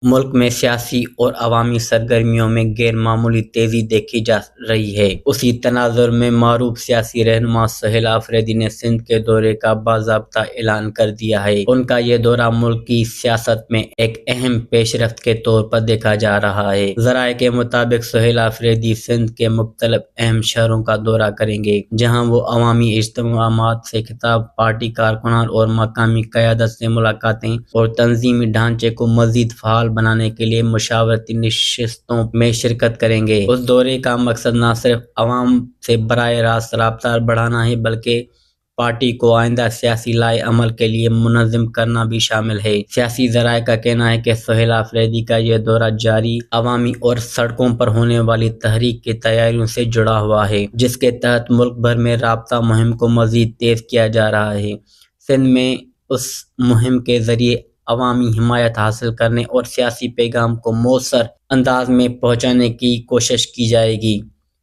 ملک میں سیاسی اور عوامی سرگرمیوں میں غیر معمولی تیزی دیکھی جا رہی ہے۔ اسی تناظر میں معروف سیاسی رہنما سہیل آفریدی نے سندھ کے دورے کا باضابطہ اعلان کر دیا ہے۔ ان کا یہ دورہ ملک کی سیاست میں ایک اہم پیش رفت کے طور پر دیکھا جا رہا ہے۔ ذرائع کے مطابق سہیل آفریدی سندھ کے مختلف اہم شہروں کا دورہ کریں گے، جہاں وہ عوامی اجتماعات سے خطاب، پارٹی کارکنان اور مقامی قیادت سے ملاقاتیں اور تنظیمی ڈھانچے کو مزید فعال بنانے کے لیے مشاورتی نشستوں میں شرکت کریں گے۔ اس دورے کا مقصد نہ صرف عوام سے براہ راست رابطہ بڑھانا ہے بلکہ پارٹی کو آئندہ سیاسی لائحہ عمل کے لیے منظم کرنا بھی شامل ہے۔ سیاسی ذرائع کا کہنا ہے کہ سہیل آفریدی کا یہ دورہ جاری عوامی اور سڑکوں پر ہونے والی تحریک کی تیاریوں سے جڑا ہوا ہے، جس کے تحت ملک بھر میں رابطہ مہم کو مزید تیز کیا جا رہا ہے۔ سندھ میں اس مہم کے ذریعے عوامی حمایت حاصل کرنے اور سیاسی پیغام کو مؤثر انداز میں پہنچانے کی کوشش کی جائے گی۔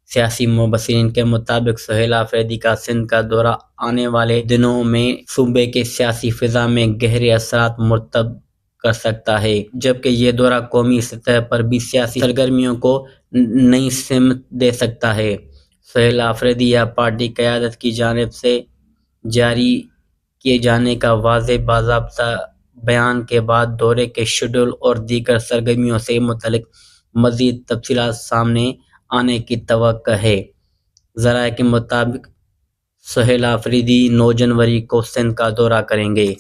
سیاسی مبصرین کے مطابق سہیل آفریدی کا سندھ کا دورہ آنے والے دنوں میں صوبے کے سیاسی فضا میں گہرے اثرات مرتب کر سکتا ہے، جبکہ یہ دورہ قومی سطح پر بھی سیاسی سرگرمیوں کو نئی سمت دے سکتا ہے۔ سہیل آفریدی یا پارٹی قیادت کی جانب سے جاری کیے جانے کا واضح باضابطہ بیان کے بعد دورے کے شیڈول اور دیگر سرگرمیوں سے متعلق مزید تفصیلات سامنے آنے کی توقع ہے۔ ذرائع کے مطابق سہیل آفریدی 9 جنوری کو سندھ کا دورہ کریں گے۔